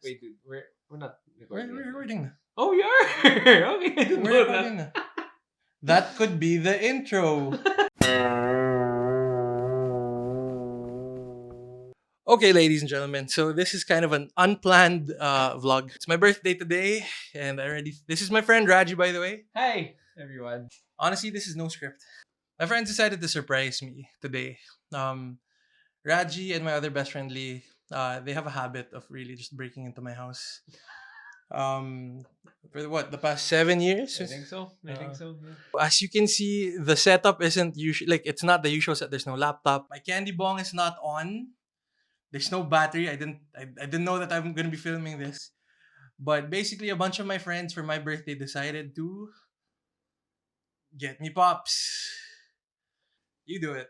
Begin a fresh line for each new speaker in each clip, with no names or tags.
Wait, dude, we're not
We're,
recording.
we're
Yet.
recording na.
Oh, we are. Okay, I didn't
We're
know
recording
that.
na. That could be the intro. Okay, ladies and gentlemen. So this is kind of an unplanned vlog. It's my birthday today, and This is my friend Rajie, by the way.
Hi, everyone.
Honestly, this is no script. My friends decided to surprise me today. Um, Raji and my other best friend Lee, they have a habit of really just breaking into my house. For the past 7 years?
I think so. I think
Uh,
so. Yeah.
As you can see, the setup isn't usually like it's not the usual set. There's no laptop. My candy bong is not on. There's no battery. I didn't know that I'm gonna be filming this. But basically, a bunch of my friends for my birthday decided to get me pops. You do it.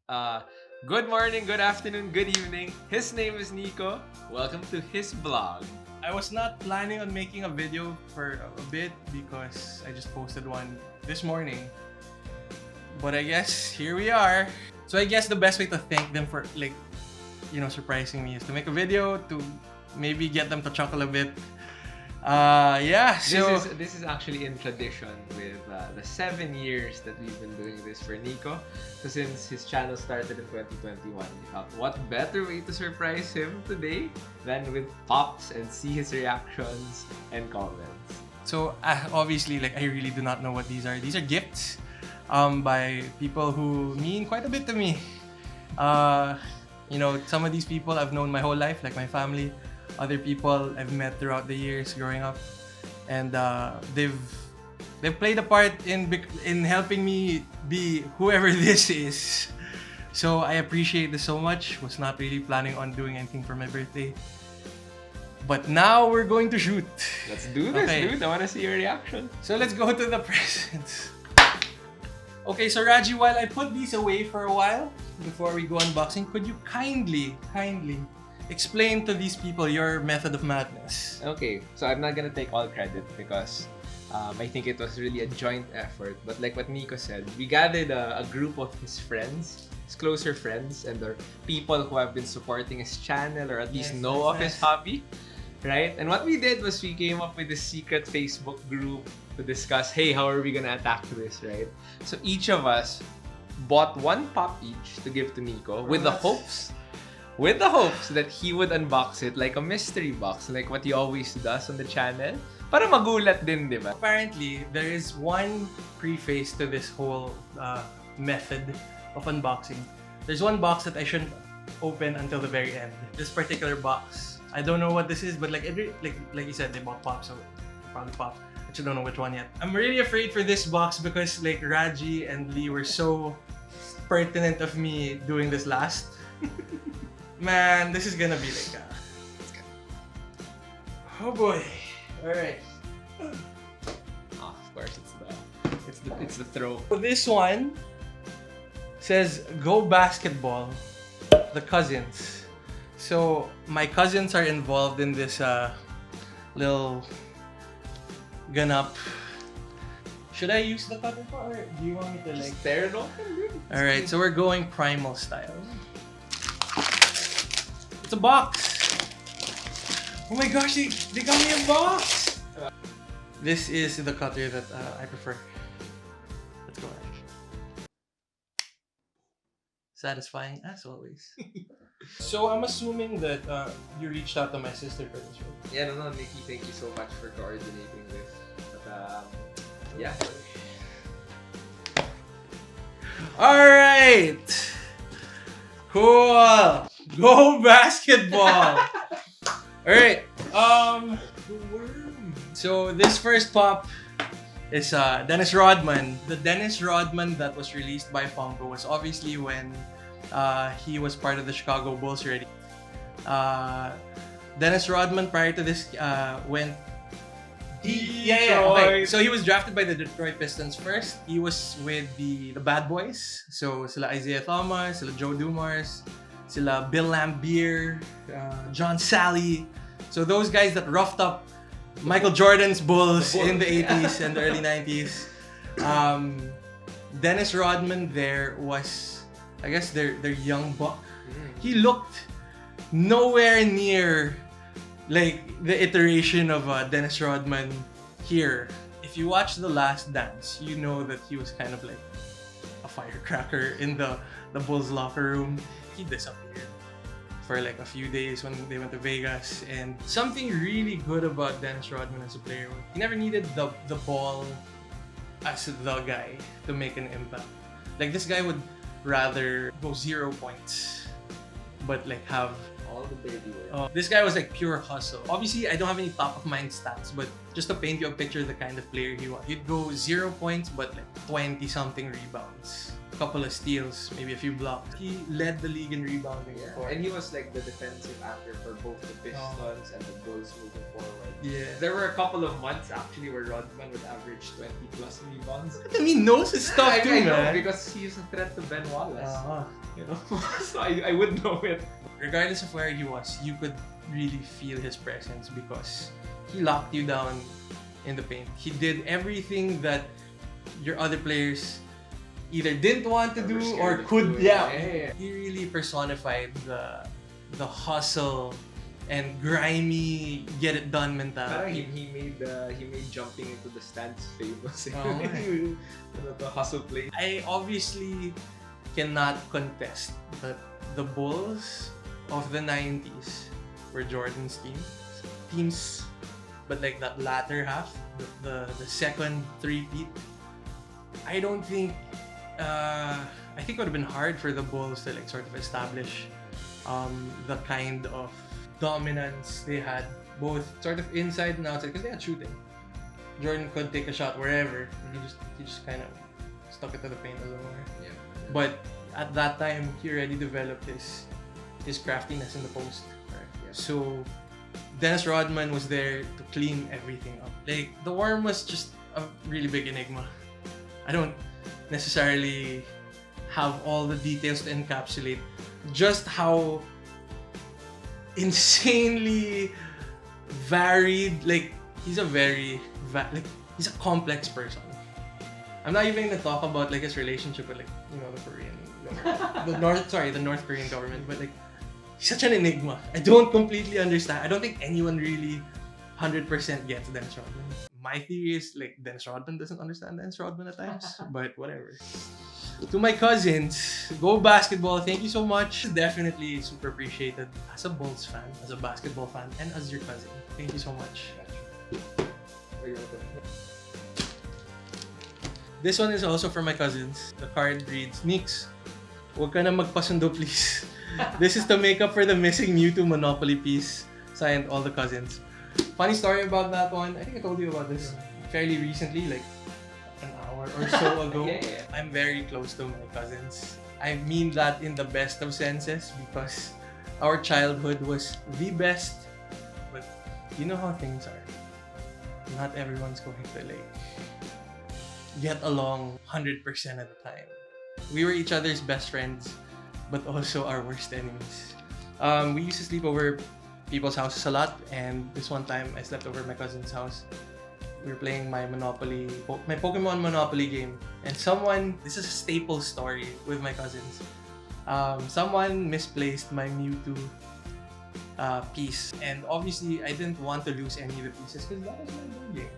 Uh, Good morning, good afternoon, good evening. His name is Nico. Welcome to his vlog.
I was not planning on making a video for a bit because I just posted one this morning. But I guess here we are. So I guess the best way to thank them for surprising me is to make a video to maybe get them to chuckle a bit. Yeah. So
This is actually in tradition with the 7 years that we've been doing this for Nico. So since his channel started in 2021, we thought what better way to surprise him today than with pops and see his reactions and comments.
So obviously, I really do not know what these are. These are gifts by people who mean quite a bit to me. Some of these people I've known my whole life, like my family. Other people I've met throughout the years growing up, and they've played a part in helping me be whoever this is. So I appreciate this so much. Was not really planning on doing anything for my birthday. But now we're going to shoot.
Let's do this,
Okay.
dude. I want to see your reaction.
So let's go to the presents. Okay, so Raji, while I put these away for a while before we go unboxing, could you kindly explain to these people your method of madness?
Okay, so I'm not gonna take all credit because I think it was really a joint effort. But like what Nico said, we gathered a group of his friends, his closer friends, and the people who have been supporting his channel or at least
Yes,
know of
yes,
his hobby, right? And what we did was we came up with a secret Facebook group to discuss, hey, how are we gonna attack this, right? So each of us bought one pop each to give to Nico with the hopes that he would unbox it like a mystery box, like what he always does on the channel. Para magulat din, di ba?
Apparently, there is one preface to this whole method of unboxing. There's one box that I shouldn't open until the very end. This particular box. I don't know what this is, but like you said, they bought pop, so probably pop. I just don't know which one yet. I'm really afraid for this box because like Raji and Lee were so pertinent of me doing this last. Man, this is gonna be like oh boy. Alright.
Oh, of course, it's the throw.
So this one says Go Basketball, the cousins. So my cousins are involved in this little gun up. Should I use the cutter or do you want me to like
Stare it open, dude.
Alright, so we're going primal style. It's a box! Oh my gosh, they got me a box! This is the cutter that I prefer. Let's go. Satisfying as always. So I'm assuming that you reached out to my sister for this, right?
Yeah, no, Nikki, thank you so much for coordinating this. But yeah.
Alright! Cool! Go basketball! Alright, so this first pop is Dennis Rodman. The Dennis Rodman that was released by Funko was obviously when he was part of the Chicago Bulls already. Dennis Rodman prior to this went okay. So he was drafted by the Detroit Pistons first. He was with the Bad Boys. So sila Isaiah Thomas, sila Joe Dumars, sila Bill Laimbeer, John Sally. So those guys that roughed up Michael Jordan's Bulls in the 80s and the early 90s. Dennis Rodman there was I guess their young buck. He looked nowhere near like the iteration of Dennis Rodman here. If you watch The Last Dance, you know that he was kind of like a firecracker in the Bulls locker room. He disappeared for like a few days when they went to Vegas. And something really good about Dennis Rodman as a player was he never needed the ball as the guy to make an impact. Like this guy would rather go 0 points, but like have
all the dirty work.
This guy was like pure hustle. Obviously, I don't have any top of mind stats, but just to paint you a picture of the kind of player he was. He'd go 0 points, but like 20 something rebounds. A couple of steals, maybe a few blocks. He led the league in rebounding.
Yeah. And he was like the defensive anchor for both the Pistons and the Bulls moving forward.
Yeah.
There were a couple of months actually where Rodman would average 20 plus rebounds.
I mean, knows his stuff too,
I know,
man.
because he's a threat to Ben Wallace.
You
know, so I would know it.
Regardless of where he was, you could really feel his presence because he locked you down in the paint. He did everything that your other players either didn't want to do or could. Yeah. He really personified the hustle and grimy get it done mentality.
He made jumping into the stands famous. The hustle play.
I obviously cannot contest that the Bulls of the 90s were Jordan's teams, but like that latter half, the second three-peat, I don't think I think it would have been hard for the Bulls to like sort of establish the kind of dominance they had, both sort of inside and outside, because they had shooting. Jordan could take a shot wherever. He just kind of stuck it to the paint a little more.
Yeah.
But at that time, he already developed his craftiness in the post.
Yeah.
So Dennis Rodman was there to clean everything up. Like the worm was just a really big enigma. I don't necessarily have all the details to encapsulate just how insanely varied. Like he's a very he's a complex person. I'm not even gonna talk about like his relationship with like the Korean, the North Korean government, but like he's such an enigma. I don't completely understand. I don't think anyone really 100% gets Dennis Rodman. My theory is like Dennis Rodman doesn't understand Dennis Rodman at times, but whatever. To my cousins, go basketball. Thank you so much. Definitely super appreciated as a Bulls fan, as a basketball fan, and as your cousin. Thank you so much. This one is also for my cousins. The card reads, Nix, huwag ka na magpasundo please. This is to make up for the missing Mewtwo Monopoly piece. Signed, all the cousins. Funny story about that one. I think I told you about this fairly recently, like an hour or so ago.
Yeah.
I'm very close to my cousins. I mean that in the best of senses because our childhood was the best. But you know how things are. Not everyone's going to like get along 100% of the time. We were each other's best friends, but also our worst enemies. We used to sleep over people's houses a lot, and this one time I slept over my cousin's house. We were playing my Pokemon Monopoly game, and this is a staple story with my cousins. Someone misplaced my Mewtwo piece, and obviously I didn't want to lose any of the pieces because that was my board game.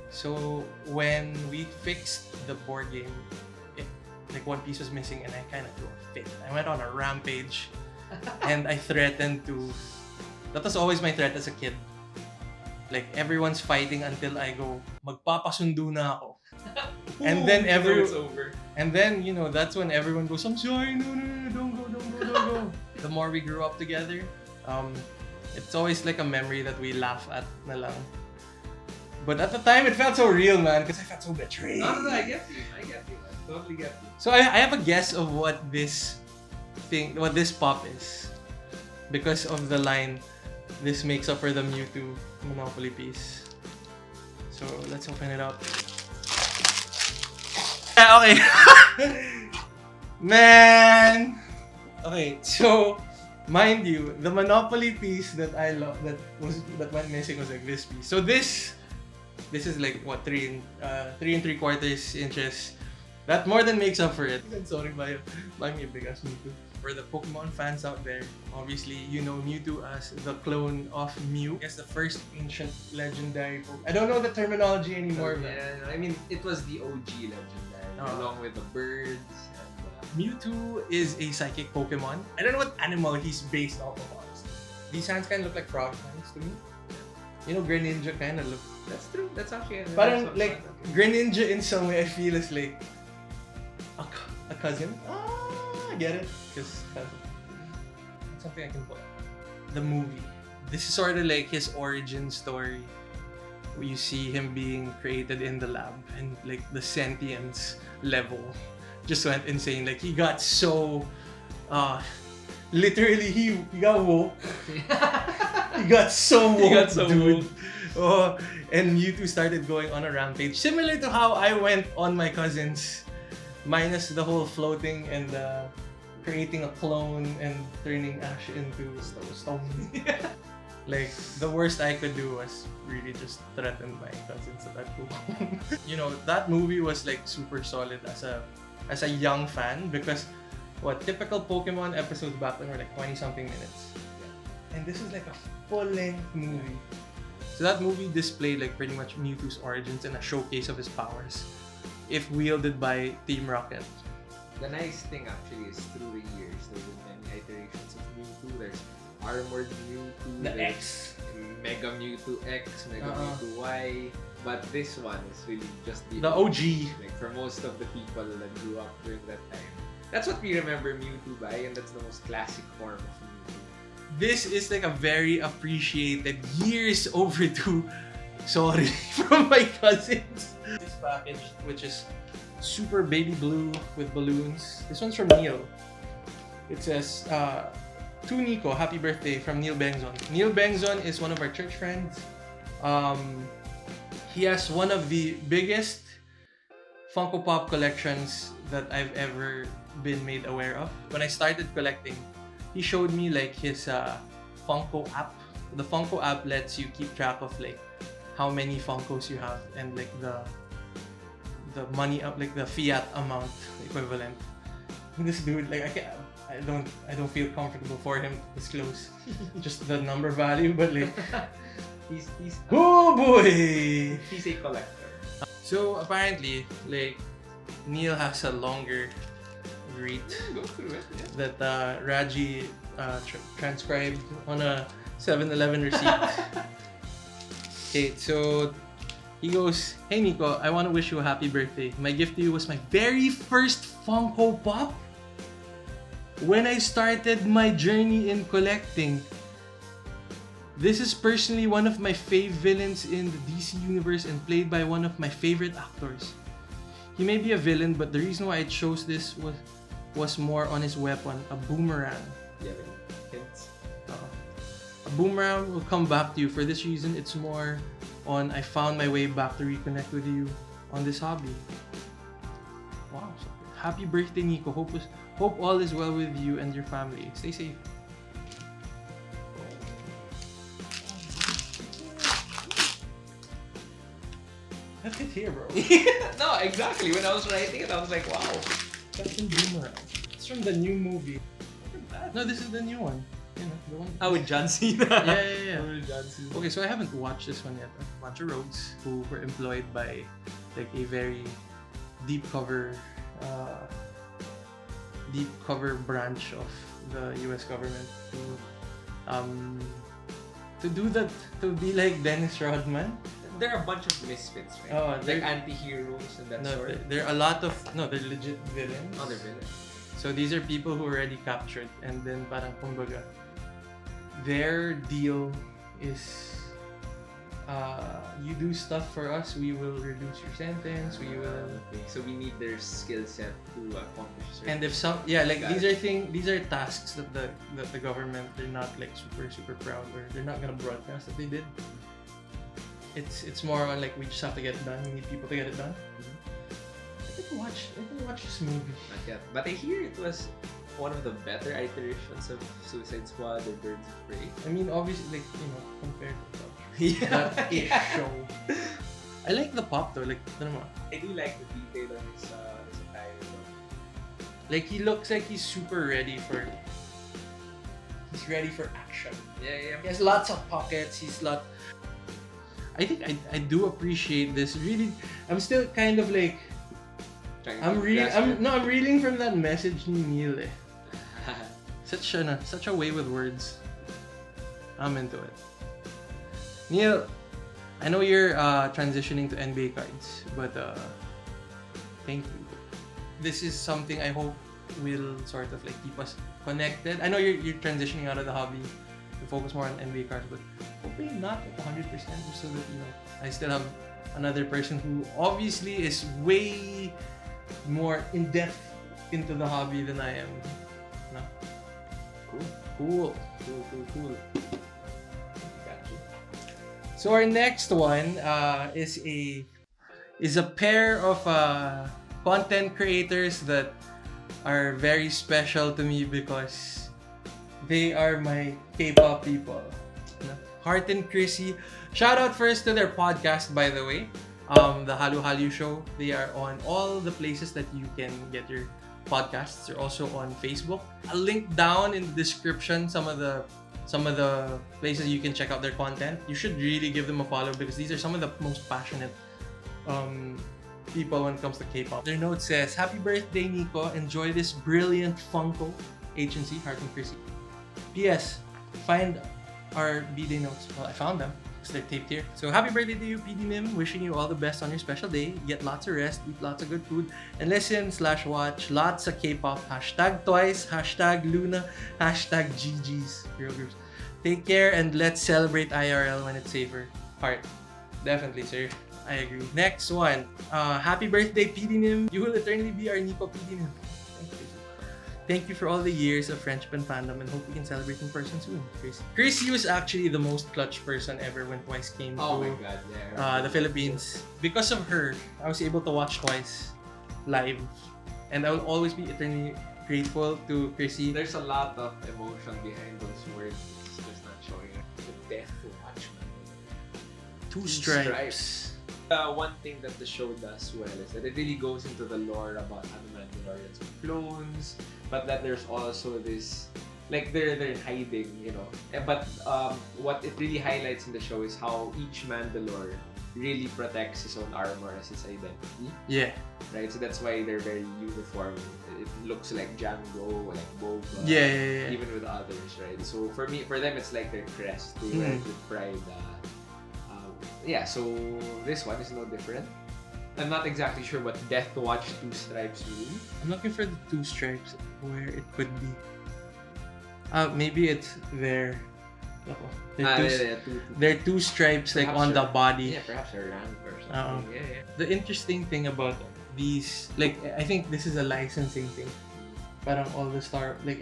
So when we fixed the board game, like one piece was missing, and I kind of threw a fit. I went on a rampage, and I threatened to. That was always my threat as a kid. Like everyone's fighting until I go, magpapasundo na ako. And then
it's over.
And then that's when everyone goes, I'm sorry, no, don't go. The more we grew up together, it's always like a memory that we laugh at na lang. But at the time, it felt so real, man, because I felt so betrayed.
No, I get you. I totally get you.
So I have a guess of what this pop is. Because of the line, this makes up for the Mewtwo Monopoly piece. So let's open it up. Okay. Man! Okay, so mind you, the Monopoly piece that I love that went missing was like this piece. So this is like what 3 3/4 inches. That more than makes up for it. Sorry, buy me a big ass Mewtwo. For the Pokemon fans out there, obviously you know Mewtwo as the clone of Mew. I guess the first ancient legendary Pokemon. I don't know the terminology anymore, but
Yeah, I mean, it was the OG legendary, along with the birds.
Mewtwo is a psychic Pokemon. I don't know what animal he's based off of, honestly. These hands kind of look like frog hands to me. You know, Greninja kind of look.
That's true. That's actually.
Parang like Greninja in some way I feel is like a cousin. I get it. Because cousin. That's something I can put. The movie. This is sort of like his origin story. Where you see him being created in the lab and like the sentience level just went insane. Like he got so literally he got woke. He got so woke, dude.
Woke.
Oh, and Mewtwo started going on a rampage. Similar to how I went on my cousins. Minus the whole floating and creating a clone and turning Ash into stone. Like, the worst I could do was really just threaten my cousins at that point. You know, that movie was like super solid as a young fan because typical Pokemon episodes back then were like 20-something minutes. And this is like a full-length movie. So that movie displayed like pretty much Mewtwo's origins and a showcase of his powers, if wielded by Team Rocket.
The nice thing actually is through the years, there's been many iterations of Mewtwo. There's Armored Mewtwo,
The
there's
X.
Mega Mewtwo X, Mega Mewtwo Y. But this one is really just
The OG.
Like for most of the people that grew up during that time. That's what we remember Mewtwo by, and that's the most classic form of Mewtwo.
This is like a very appreciated, years overdue, sorry, from my cousins. This package, which is super baby blue with balloons. This one's from Neil. It says, to Nico, happy birthday from Neil Bengzon. Neil Bengzon is one of our church friends. He has one of the biggest Funko Pop collections that I've ever been made aware of. When I started collecting, he showed me like his Funko app. The Funko app lets you keep track of like how many Funkos you have and like the money up, like the fiat amount equivalent. This dude, like I don't feel comfortable for him to disclose just the number value, but like
he's
oh boy,
he's a collector.
So apparently, like Neil has a longer greet
Go through it. Yeah.
that Rajie transcribed on a 7-Eleven receipt. Okay, so he goes, "Hey Nico, I want to wish you a happy birthday. My gift to you was my very first Funko Pop. When I started my journey in collecting, this is personally one of my fave villains in the DC universe and played by one of my favorite actors. He may be a villain, but the reason why I chose this was more on his weapon, a boomerang.
Yeah, hints.
A boomerang will come back to you. For this reason, it's more on I found my way back to reconnect with you on this hobby." Wow. So happy birthday, Nico. Hope all is well with you and your family. Stay safe. That's it here, bro.
No, exactly. When I was writing it, I was like, wow.
Captain Boomerang. It's from the new movie. No, this is the new one. You know, the one.
Oh, with John Cena.
Yeah.
With John Cena.
Okay, so I haven't watched this one yet. A bunch of rogues who were employed by like a very deep cover branch of the US government to do that, to be like Dennis Rodman.
There are a bunch of misfits, right?
Oh,
like anti-heroes and that sort.
There are a lot of they're legit villains.
Oh, they're villains.
So these are people who were already captured, and then parang kumbaga, their deal is you do stuff for us, we will reduce your sentence, we will.
Okay. So we need their skill set to accomplish.
And if some these are tasks that the government, they're not like super proud, or they're not gonna broadcast that they did. It's more on like we just have to get it done. We need people to get it done. I can watch this movie.
Not yet. But I hear it was one of the better iterations of Suicide Squad or Birds of Prey.
I mean, obviously, like, you know, compared to
Yeah.
that show. I like the pop though. Like, I don't know.
I do like the detail on his attire.
Like he looks like he's super ready for. He's ready for action.
Yeah.
He has lots of pockets. I think I do appreciate this. Really, I'm still kind of like. I'm reeling from that message ni Neil. Such a way with words. I'm into it. Neil, I know you're transitioning to NBA cards, but thank you. This is something I hope will sort of like keep us connected. I know you're transitioning out of the hobby to focus more on NBA cards, but hopefully not at 100%, so that I still have another person who obviously is way more in depth into the hobby than I am. No? Cool. So our next one is a pair of content creators that are very special to me because they are my K-pop people. Heart and Chrissy. Shout out first to their podcast, by the way. The Halu Halu Show. They are on all the places that you can get your podcasts. They're also on Facebook. I'll link down in the description some of the places you can check out their content. You should really give them a follow because these are some of the most passionate people when it comes to K-pop. Their note says, "Happy birthday, Nico. Enjoy this brilliant Funko Agency, Heart and Chrissy. P.S. Find our B-Day notes." Well, I found them. They're taped here. So happy birthday to you, PD Nim. Wishing you all the best on your special day. Get lots of rest, eat lots of good food, and listen/watch lots of K-pop. #Twice, #Luna, #GGs. Girl groups. Take care and let's celebrate IRL when it's safer. Heart. Definitely, sir. I agree. Next one. Happy birthday, PD Nim. You will eternally be our Nico PD Nim. Thank you for all the years of friendship and fandom and hope we can celebrate in person soon. Chrissy was actually the most clutch person ever when Twice came to the Philippines. Because of her, I was able to watch Twice live. And I will always be eternally grateful to Chrissy.
There's a lot of emotion behind those words. It's just not showing it. The death to watch.
Two stripes.
One thing that the show does well is that it really goes into the lore about Mandalorians and clones, but that there's also this, like they're hiding, But what it really highlights in the show is how each Mandalore really protects his own armor as his identity.
Yeah.
Right. So that's why they're very uniform. It looks like Django, like Boba.
Yeah.
Even with others, right? So for them, it's like their crest. They wear it with pride. So this one is no different. I'm not exactly sure what Death to Watch Two Stripes mean.
I'm looking for the two stripes where it could be. Maybe it's there. They're two stripes like
Perhaps
on the body.
Yeah, perhaps a rank or something. Yeah.
The interesting thing about these, like I think this is a licensing thing. Parang all the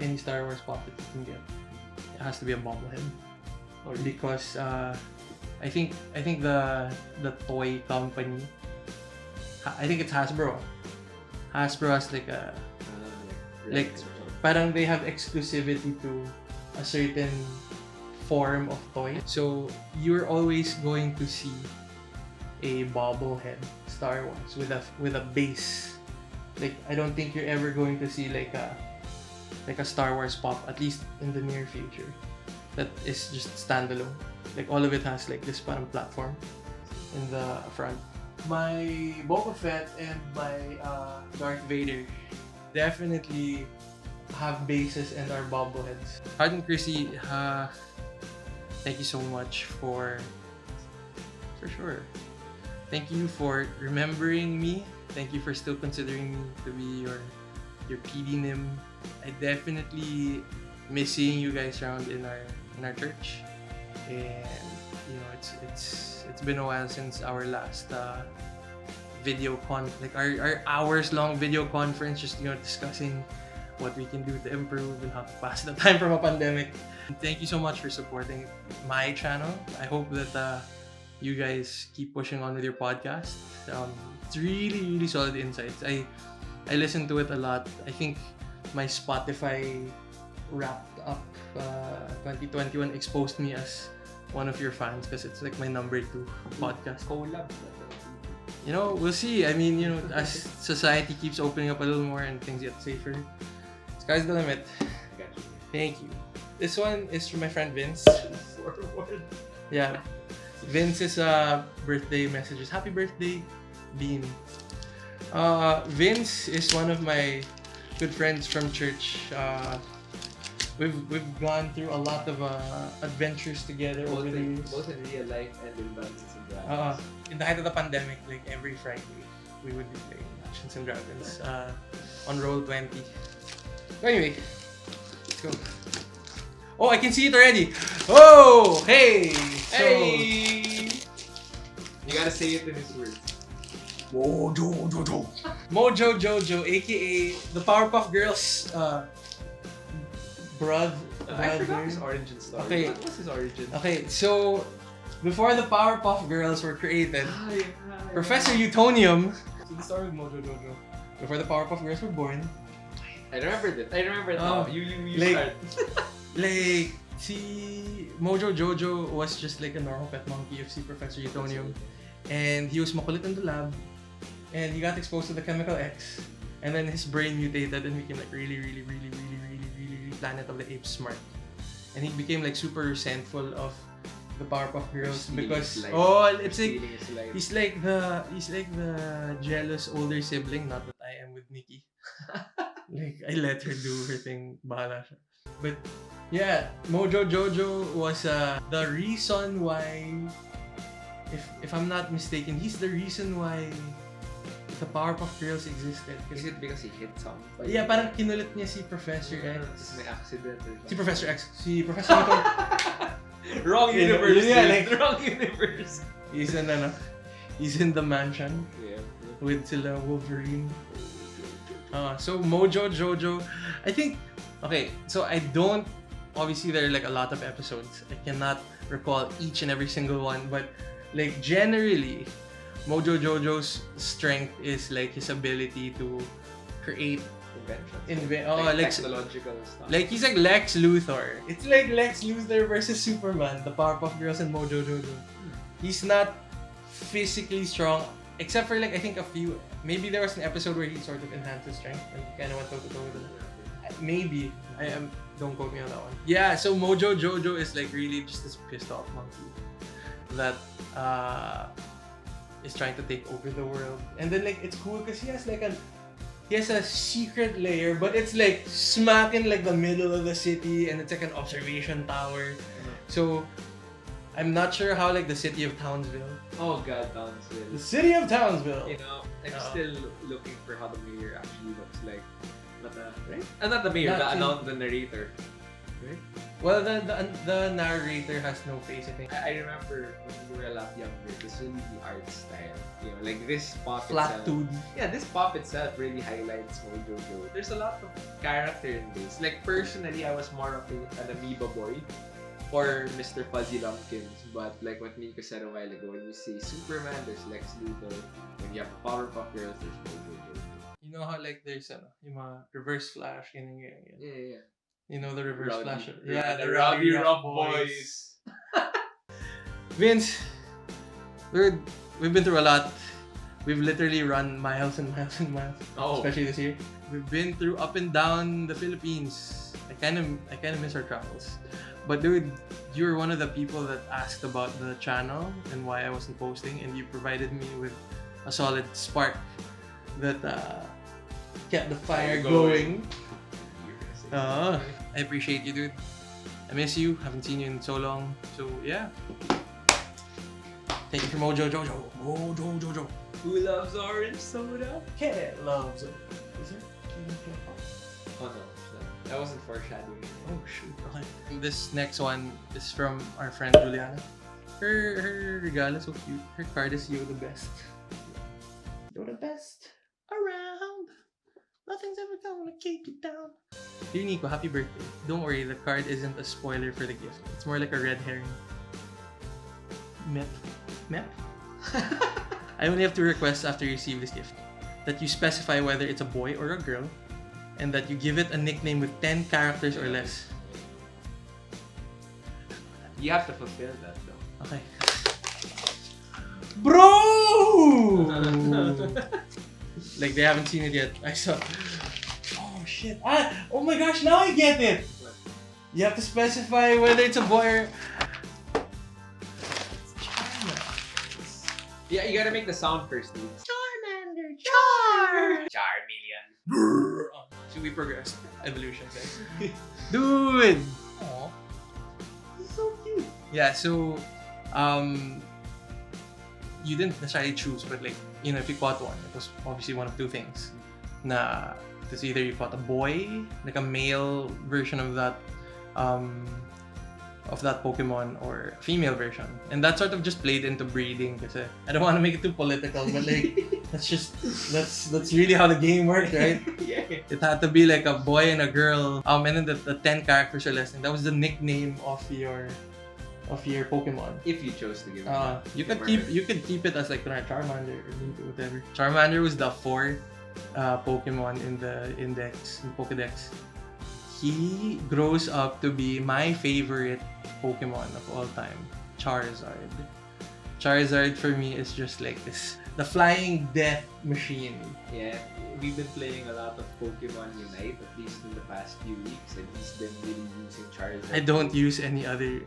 any Star Wars pop that you can get, it has to be a bobblehead. Because I think the toy company, I think it's Hasbro. Hasbro has parang they have exclusivity to a certain form of toy. So you're always going to see a bobblehead Star Wars with a base. Like I don't think you're ever going to see like a Star Wars pop, at least in the near future, that is just standalone. Like all of it has like this parang platform in the front. My Boba Fett and my Darth Vader definitely have bases and are bobbleheads. Heart and Chrissy, thank you so much for sure. Thank you for remembering me. Thank you for still considering me to be your PD Nim. I definitely miss seeing you guys around in our church. And it's been a while since our last video our hours long video conference, just discussing what we can do to improve and how to pass the time from a pandemic. Thank you so much for supporting my channel. I hope that you guys keep pushing on with your podcast. It's really, really solid insights. I listen to it a lot. I think my Spotify wrapped up 2021 exposed me as one of your fans because it's like my number 2 podcast.
Collab.
we'll see. I mean, as society keeps opening up a little more and things get safer, sky's the limit.
I got you.
Thank you. This one is from my friend Vince.
Forward.
Yeah. Vince's birthday messages. Happy birthday, Bean. Vince is one of my good friends from church. We've gone through a lot of adventures together over the years.
Both in real life and in Dungeons and Dragons.
In the height of the pandemic, like every Friday, we would be playing Dungeons and Dragons on Roll20. So anyway, let's go. Oh, I can see it already. Oh, hey!
Hey! You gotta say it in his words.
Mojo Jojo, aka the Powerpuff Girls
I forgot
brother.
his origin story.
Okay.
What was his origin?
Okay, so before the Powerpuff Girls were created, Professor Utonium. So the story of Mojo Jojo. Before the Powerpuff Girls were born,
I remember it now. You
like-
start.
like si Mojo Jojo was just like a normal pet monkey of si Professor Utonium, and he was makulit in the lab, and he got exposed to the chemical X, and then his brain mutated and became like really Planet of the Apes smart, and he became like super resentful of the Powerpuff Girls because it's like he's like the jealous older sibling. Not that I am with Nikki. Like I let her do her thing, bahala siya. But yeah, Mojo Jojo was the reason why, if I'm not mistaken, he's the reason why the Powerpuff Girls existed.
Is it because he hit somebody?
Yeah, parang kinulit niya si Professor X.
Tapos may accident or something.
Si Professor X. Si Professor Utonium.
Wrong universe.
Yeah,
dude.
like-
Wrong universe.
He's in the mansion
Yeah.
with sila Wolverine. So Mojo Jojo, I think, okay, so I don't, obviously there are like a lot of episodes. I cannot recall each and every single one, but like generally, Mojo Jojo's strength is like his ability to create
Inventions.
like
technological stuff.
like he's like Lex Luthor. It's like Lex Luthor versus Superman, the Powerpuff Girls and Mojo Jojo. He's not physically strong, except for like I think a few. Maybe there was an episode where he sort of enhanced his strength and kind of went toe to toe with him. Maybe I am. Don't quote me on that one. Yeah, so Mojo Jojo is like really just this pissed off monkey that is trying to take over the world, and then like it's cool because he has a secret layer, but it's like smack in like the middle of the city, and it's like an observation tower. So I'm not sure how like the city of Townsville.
Oh god, Townsville.
The city of Townsville.
You know, I'm still looking for how the mayor actually looks like. Not the mayor, the narrator. Right?
Well, the narrator has no face, I think.
I remember when we were a lot younger, this really the art style. You know, like this pop
Flat
itself.
2D.
Yeah, this pop itself really highlights Mojo Jojo. There's a lot of character in this. Like personally, I was more of an amoeba boy or Mr. Fuzzy Lumpkins. But like what Nico said a while ago, when you say Superman, there's Lex Luthor. When you have the Powerpuff Girls, there's Mojo Jojo.
You know how like there's yung mga reverse flash, ganyan.
Yeah.
You know the reverse
Rowdy.
flash? Yeah,
the Rowdy Rough Boys.
Vince, we've been through a lot. We've literally run miles and miles and miles.
Oh.
Especially this year. We've been through up and down the Philippines. I kind of miss our travels. But dude, you were one of the people that asked about the channel and why I wasn't posting, and you provided me with a solid spark that kept the fire going. I appreciate you, dude. I miss you. Haven't seen you in so long. So yeah. Thank you for Mojo Jojo. Mojo Jojo.
Who loves orange soda?
Ken loves it. Is there?
Oh no, that wasn't foreshadowing.
Oh shoot. Okay. This next one is from our friend Juliana. Her regalo so cute. Her card is "You're the best." You're the best around. Nothing's ever gonna keep you down. Dear Nico, happy birthday. Don't worry, the card isn't a spoiler for the gift. It's more like a red herring. Mep? I only have two requests after you receive this gift. That you specify whether it's a boy or a girl, and that you give it a nickname with 10 characters or less.
You have to fulfill that though.
Okay. Bro! Like they haven't seen it yet. I saw. Oh shit! Oh my gosh! Now I get it. You have to specify whether it's a boy or.
Yeah, you gotta make the sound first, dude.
Charmander,
Charmeleon.
Should we progress? Evolution, guys. Dude! Aww. This is so cute. Yeah, so, you didn't necessarily choose, but like, you know, if you caught one, it was obviously one of two things. It's either you caught a boy, like a male version of that Pokemon, or female version, and that sort of just played into breeding. Because I don't want to make it too political, but like that's really how the game worked, right?
Yeah.
It had to be like a boy and a girl. And then the 10 characters or less, and that was the nickname of your Pokemon.
If you chose to give it.
You could keep it as like Charmander or whatever. Charmander was the 4th Pokemon in the Pokédex. He grows up to be my favorite Pokemon of all time, Charizard. Charizard for me is just like the flying death machine.
Yeah, we've been playing a lot of Pokemon Unite, at least in the past few weeks, and he's been really using Charizard.
I don't use any other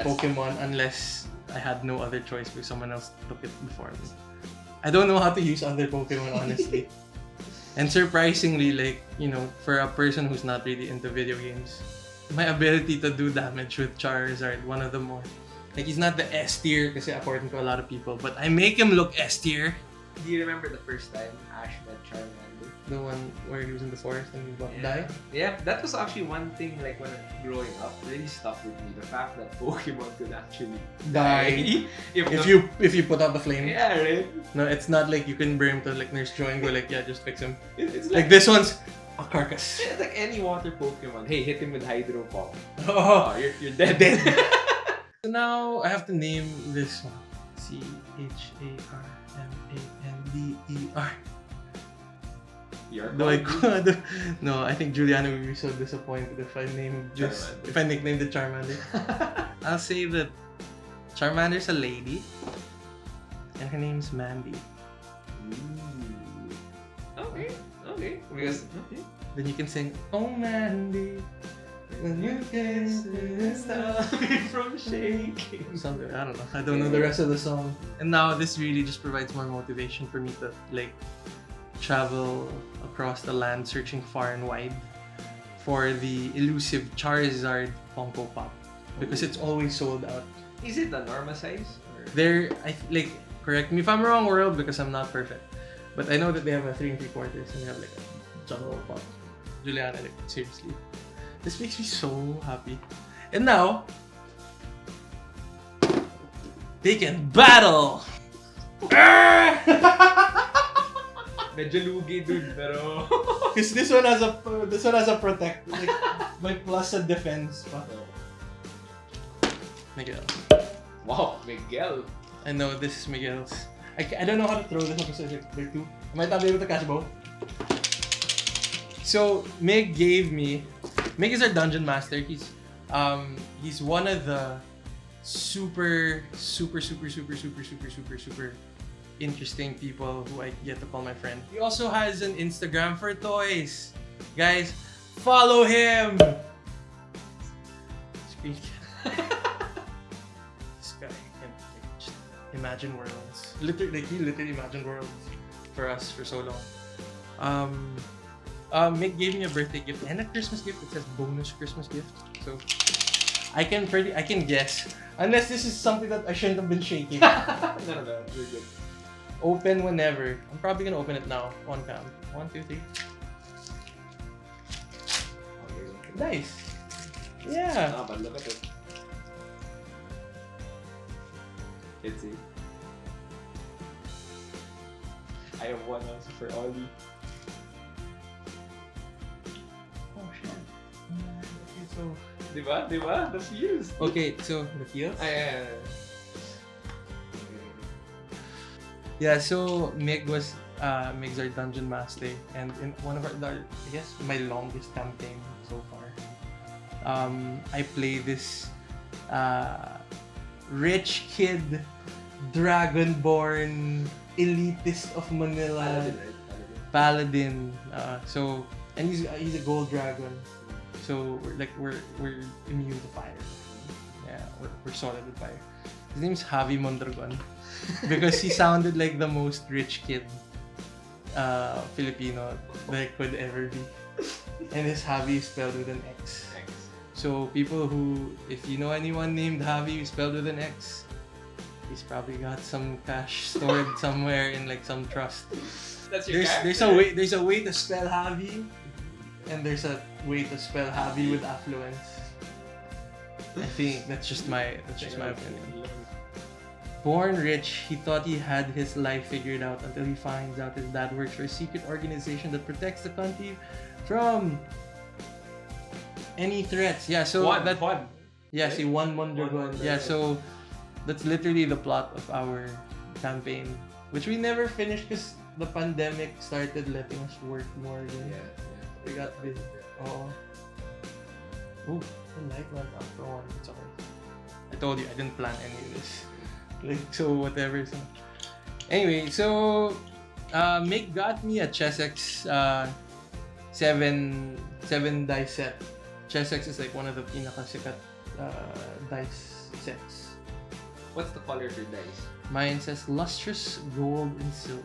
Pokemon unless I had no other choice because someone else took it before me. I don't know how to use other Pokemon, honestly. And surprisingly, like, you know, for a person who's not really into video games, my ability to do damage with Charizard, one of the more. Like, he's not the S tier, kasi according to a lot of people, but I make him look S tier.
Do you remember the first time Ash met Charmander?
The one where he was in the forest and he died?
Yeah, that was actually one thing, like, when growing up, really stuck with me. The fact that Pokemon could actually
Die. if you put out the flame.
Yeah, right?
No, it's not like you can bring him to like Nurse Joy and go like, yeah, just fix him.
It's
like this one's a carcass.
It's like any water Pokemon. Hey, hit him with Hydro Pump.
Oh,
you're dead.
So now I have to name this one. CHARMANDER. No, I think Juliana would be so disappointed if I nicknamed the Charmander. I'll say that Charmander's a lady, and her name's Mandy.
Okay. Because
then you can sing, "Oh Mandy, when you kiss stop me from shaking." Something, I don't know. I don't know the rest of the song. And now this really just provides more motivation for me to like travel across the land searching far and wide for the elusive Charizard Funko Pop because it's always sold out.
Is it a normal size?
Correct me if I'm wrong, world, because I'm not perfect. But I know that they have a 3 3/4 and they have like a jumbo pop. Juliana, like, seriously. This makes me so happy. And now, they can battle!
Medyo lugi, dude, pero...
Because this one has a protect, like, by plus a defense pa. Miguel.
Wow, Miguel.
I know this is Miguel's. I don't know how to throw this one because they're two. I might not be able to catch both. So Mig is our dungeon master. He's one of the super interesting people who I get to call my friend. He also has an Instagram for toys. Guys, follow him! Screen This guy can just imagine worlds. He literally imagined worlds for us for so long. Mick gave me a birthday gift and a Christmas gift. It says bonus Christmas gift. So I can guess. Unless this is something that I shouldn't have been shaking.
No, you're good.
Open whenever. I'm probably gonna open it now on cam. 1, 2, 3. Nice. Yeah.
Ah, but look at it. Let's see. I have one also for Ollie.
Oh shit. Okay, so.
Diba? The feels.
Okay, so the feels. Yeah, so Mig's our dungeon master, and in one of I guess my longest campaign so far. I play this rich kid, dragonborn elitist of Manila.
Paladin, right?
Paladin. And he's a gold dragon. So we're immune to fire. Yeah, we're solid with fire. His name's Javi Mondragon because he sounded like the most rich kid Filipino there could ever be. And his Javi is spelled with an X. So people who, if you know anyone named Javi spelled with an X, he's probably got some cash stored somewhere in like some trust.
That's your
There's a way to spell Javi, and there's a way to spell Javi with affluence. I think that's just my opinion. Born rich, he thought he had his life figured out until he finds out his dad works for a secret organization that protects the country from any threats. Yeah, so
One.
Yeah, see, one Mondragon. Yeah, so that's literally the plot of our campaign, which we never finished because the pandemic started letting us work more again.
Yeah.
We got busy. Oh. Ooh, the light went out for one. It's okay. I told you I didn't plan any of this. Like, so whatever. So. Anyway, so Mick got me a Chessex 7 dice set. Chessex is like one of the pinakasikat dice sets.
What's the color of your dice?
Mine says lustrous gold and silver.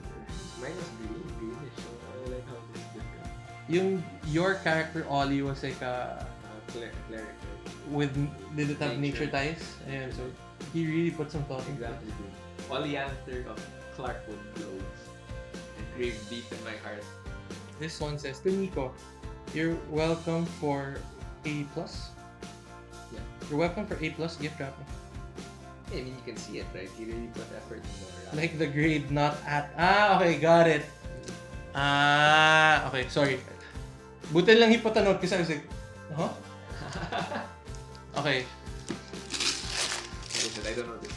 Mine is greenish. So I like how this is different.
Your character Ollie was like a
Cleric.
did it have nature ties? Yeah, so he really put some thought into it.
Exactly. Oleander of Clarkwood glows. Engraved deep in my heart.
This one says to Nico, you're welcome for A+.
Yeah.
You're welcome for A+ gift wrapping.
I mean, you can see it, right? You really put effort in the
Like the grade, not at. Okay, got it. Okay, sorry. Buti lang hipotanot kasi I was like, huh? Okay.
I don't know this.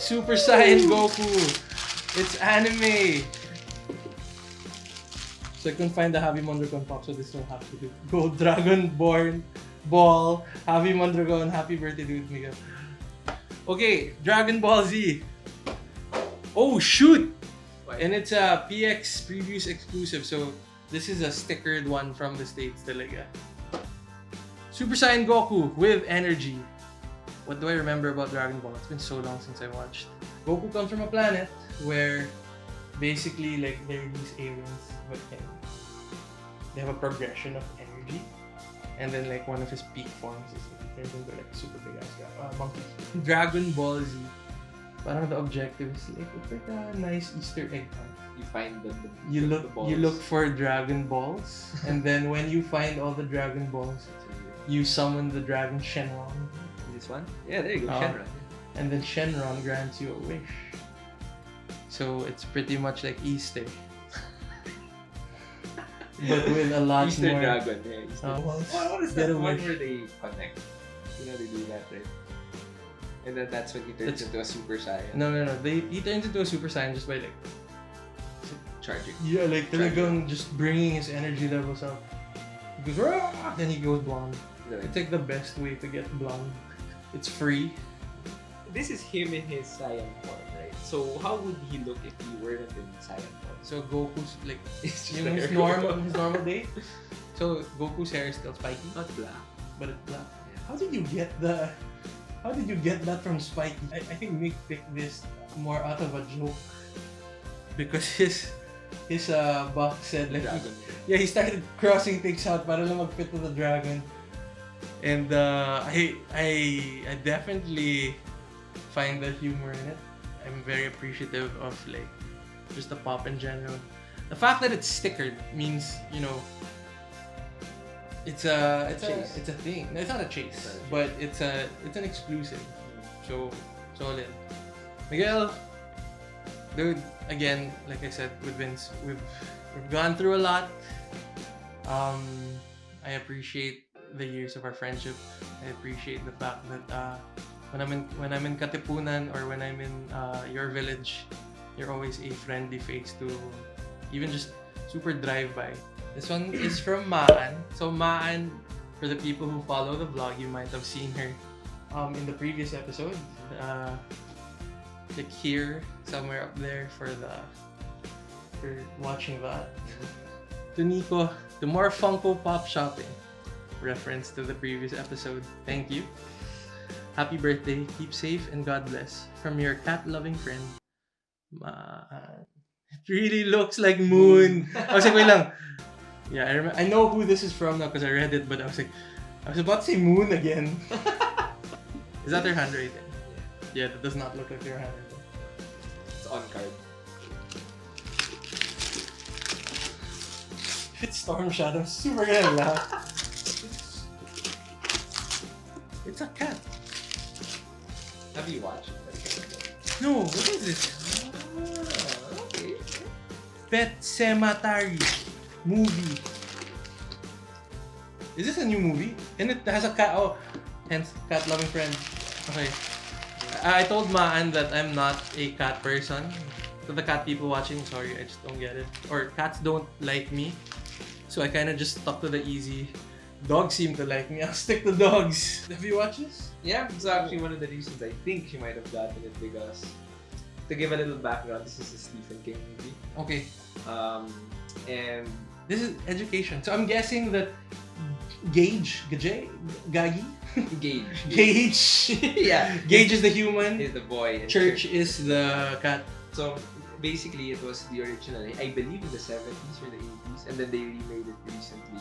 Super Saiyan Goku. It's anime. So I couldn't find the Javi Mondragon pop, so this will have to do. Gold Dragon Born Ball. Javi Mondragon. Happy birthday, dude, Miguel. Okay, Dragon Ball Z. Oh shoot! And it's a PX Previews exclusive. So this is a stickered one from the States talaga. Super Saiyan Goku with energy. What do I remember about Dragon Ball? It's been so long since I watched. Goku comes from a planet where basically like there are these aliens, but they have a progression of energy. And then like one of his peak forms is he turns into like super big ass monkey. Dragon Ball Z. Parang the objective is like it's like a nice Easter egg hunt.
You find the balls.
You look for Dragon Balls, and then when you find all the Dragon Balls, you summon the Dragon Shenron.
This one? Yeah, there you go. Shenron.
And then Shenron grants you a wish. So it's pretty much like Easter. But with a lot
Easter
more.
Dragon, yeah. Easter. What is that one where they connect? You know, they do that, right? And then that's when he turns into a Super Saiyan.
No. He turns into a Super Saiyan just by like
charging.
Yeah, like talagang just bringing his energy levels up. He goes, Rah! Then he goes blonde.
Really?
It's like the best way to get blonde. It's free.
This is him in his Saiyan form, right? So how would he look if he weren't in Saiyan form?
So Goku's like
It's
his normal day. So Goku's hair is still spiky,
Not black.
but it's black. How did you get that from Spiky? I think Mick picked this more out of a joke because his box said like
Dragon.
he started crossing things out para lang mag-fit to the dragon. And I definitely find the humor in it. I'm very appreciative of like just the pop in general. The fact that it's stickered means, you know, it's a thing. No, it's not a chase, but it's an exclusive. So solid. Miguel, dude, again, like I said with Vince, we've gone through a lot. I appreciate the years of our friendship. I appreciate the fact that when I'm in Katipunan or when I'm in your village, you're always a friendly face to even just super drive-by. This one is from Maan. So Maan, for the people who follow the vlog, you might have seen her in the previous episode. click here, somewhere up there for watching that. To Nico, the more Funko Pop shopping. Reference to the previous episode. Thank you. Happy birthday, keep safe, and God bless. From your cat-loving friend, Maan. It really looks like Moon. I was like, wait lang. Yeah, I know who this is from now because I read it, but I was about to say Moon again. Is that their handwriting? Yeah, that does not look like their handwriting.
It's on card.
If it's Storm Shadow, I'm super gonna laugh. It's a cat.
Have you watched it?
No, what is this?
Okay.
Pet Cemetery movie. Is this a new movie? And it has a cat. Oh, hence cat loving friend. Okay. I told Maan that I'm not a cat person. To the cat people watching, sorry, I just don't get it. Or cats don't like me. So I kind of just stuck to the easy. Dogs seem to like me. I'll stick to dogs. Have you watched this?
Yeah, it's actually one of the reasons I think she might have gotten it because, to give a little background, this is a Stephen King movie.
Okay.
And
This is education. So I'm guessing that Gage? Gagi? Gage.
Yeah.
Gage is the human.
Is the boy. And
Church is the cat.
So basically, it was the original, I believe in the 70s or the 80s, and then they remade it recently.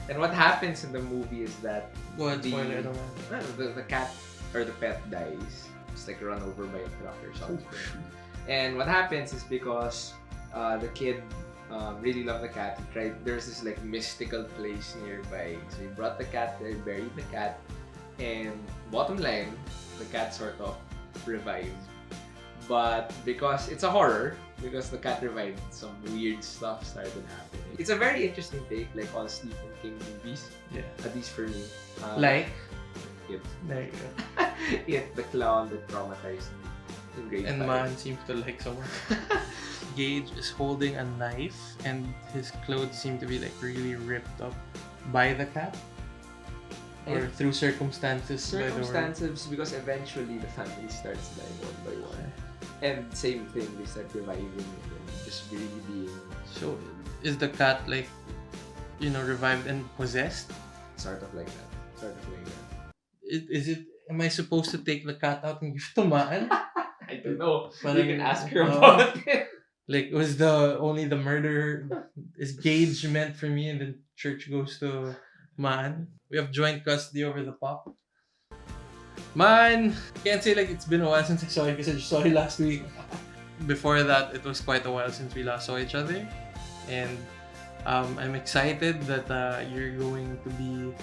And what happens in the movie is that
Go ahead, spoiler, I don't know.
the cat or the pet dies. It's like run over by a truck or something. And what happens is because the kid really loved the cat, he tried, there's this like mystical place nearby. So he brought the cat there, buried the cat, and bottom line, the cat sort of revived. But because it's a horror, because the cat revived, some weird stuff started happening. It's a very interesting take, like all Stephen King movies.
Yeah.
At least for me.
Like?
It.
There you go.
It, the clown that traumatized me in grade
And
5.
Maan seems to like someone. Gage is holding a knife and his clothes seem to be like really ripped up by the cat. Or through circumstances.
Circumstances, because eventually the family starts dying one by one. And same thing, they start reviving and just really being...
So, is the cat like, revived and possessed?
Sort of like that. Sort of like that.
Is it? Am I supposed to take the cat out and give it to Maan?
I don't know.
But
you can ask her about it.
Like, was only the murder is Gage meant for me, and then church goes to Maan? We have joint custody over the pop. Maan, can't say like it's been a while since I saw you because I just saw you last week. Before that, it was quite a while since we last saw each other, and I'm excited that you're going to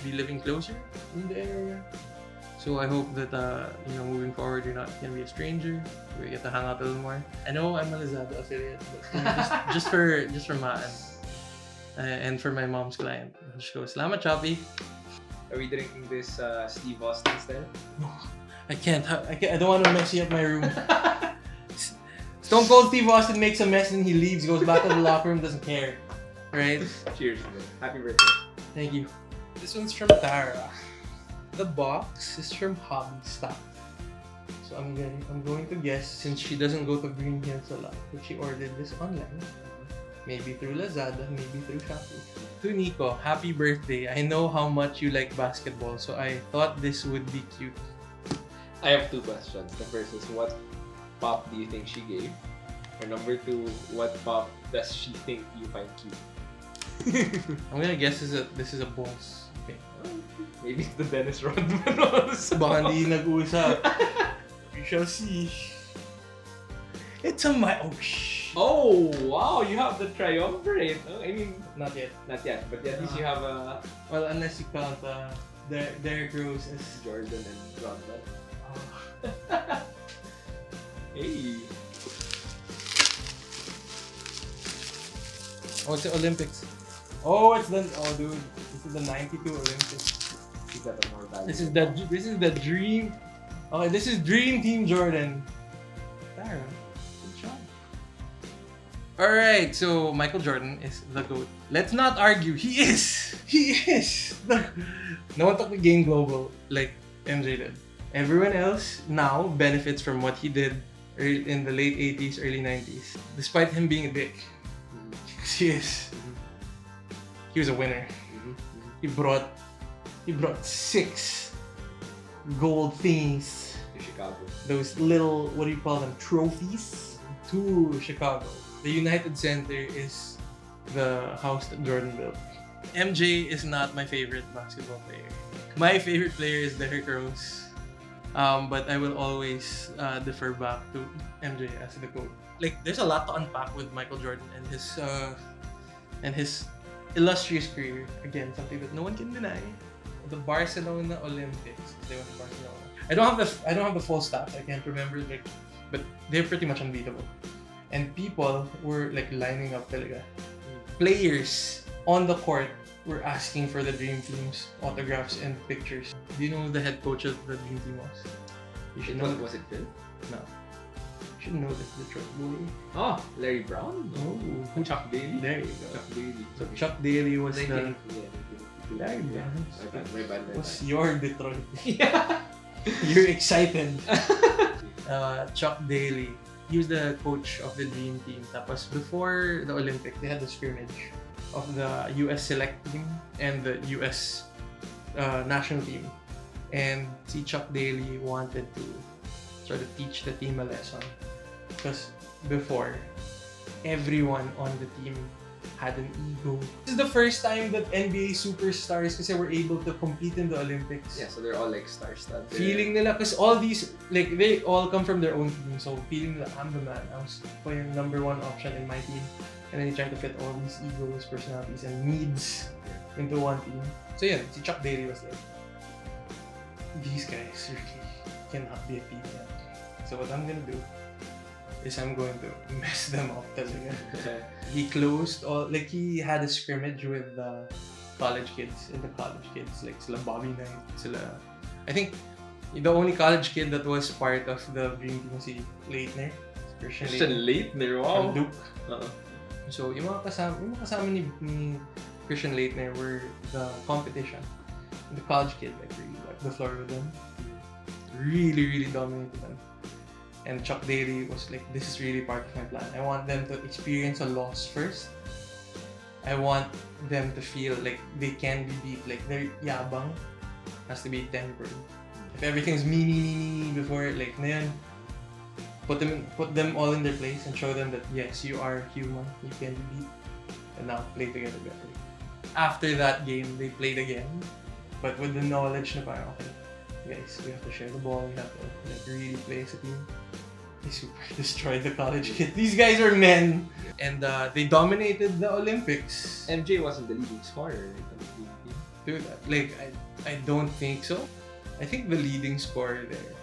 be living closer in the area. So I hope that moving forward you're not gonna be a stranger. We get to hang out a little more. I know I'm a Lazada affiliate, but just for Maan and for my mom's client. She goes, "Salamat, Choppy."
Are we drinking this Steve Austin style?
No, I can't. I don't want to mess up my room. Stone Cold Steve Austin makes a mess and he leaves, goes back to the locker room, doesn't care. Right?
Cheers, man. Happy birthday.
Thank you. This one's from Tara. The box is from Hobby Stock. So I'm going to guess, since she doesn't go to Green Hills a lot, that she ordered this online. Maybe through Lazada, maybe through Shopee. To Nico, happy birthday. I know how much you like basketball, so I thought this would be cute.
I have two questions. The first is, what pop do you think she gave? Or number two, what pop does she think you find cute?
I'm gonna guess this is a boss. Okay.
Maybe it's the Dennis Rodman also.
Baka hindi nag-uusap. We shall see. It's a
Oh, wow, you have the triumvirate. Oh, I mean,
not yet.
Not yet, but at least you have
Well, unless you count Derrick Rose as
Jordan and Rodman.
Oh.
Hey.
Oh, it's the Olympics. Oh, dude, this is the '92 Olympics.
You got a more value.
This is the dream. Okay, this is Dream Team Jordan. Tara, good job. All right, so Michael Jordan is the GOAT. Let's not argue. He is. No one took the game global like MJ did. Everyone else now benefits from what he did in the late 80s, early 90s. Despite him being a dick, because he is, he was a winner. He brought 6 gold things,
To Chicago.
those little, what do you call them, trophies, to Chicago. The United Center is the house that Jordan built. MJ is not my favorite basketball player. My favorite player is Derrick Rose. But I will always defer back to MJ as the coach. Like, there's a lot to unpack with Michael Jordan and his illustrious career. Again, something that no one can deny. The Barcelona Olympics. They went to Barcelona. I don't have the full stats. I can't remember, like, but they're pretty much unbeatable. And people were like lining up talaga. Players on the court were asking for the Dream Team's autographs and pictures. Do you know who the head coach of the Dream Team was? You should know.
Was it Phil?
No. You should know this Detroit bully.
Oh, Larry Brown?
Oh,
Chuck Daly?
there you go.
Chuck Daly.
So Chuck Daly was the
1982.
Larry Brown.
My bad.
Was your Detroit.
Yeah.
You're excited. Chuck Daly. He was the coach of the Dream Team. Tapos before the Olympics, they had the scrimmage of the US select team and the US national team. And si Chuck Daly wanted to sort of teach the team a lesson. Because before, everyone on the team had an ego. This is the first time that NBA superstars kasi were able to compete in the Olympics.
Yeah, so they're all like star-studded.
Feeling nila, because all these, like, they all come from their own team. So feeling nila, I'm the man. I was yung number 1 option in my team. And then you try to fit all these egos, personalities, and needs into one team. So yeah, si Chuck Daly was like, these guys really cannot be a team yet. So what I'm gonna do is I'm going to mess them up talaga. He closed all, like, he had a scrimmage with the college kids, like sila Bobby Knight, sila, I think the only college kid that was part of the Dream Team was si Leitner,
Christian Leitner, wow.
from Duke. So yung mga kasama ni Christian Leitner were the competition. The college kid like really wiped the floor with them. Really dominated them. And Chuck Daly was like, this is really part of my plan. I want them to experience a loss first. I want them to feel like they can be beat. Like, their yabang has to be tempered. If everything's me before, like, na yun, put them all in their place and show them that yes, you are human, you can be beat, and now play together better. After that game, they played again, but with the knowledge na parang, okay, guys, we have to share the ball, we have to like really play as a team. They super destroyed the college kids. These guys are men, and they dominated the Olympics.
MJ wasn't the leading scorer.
Dude, like, I don't think so. I think the leading scorer there,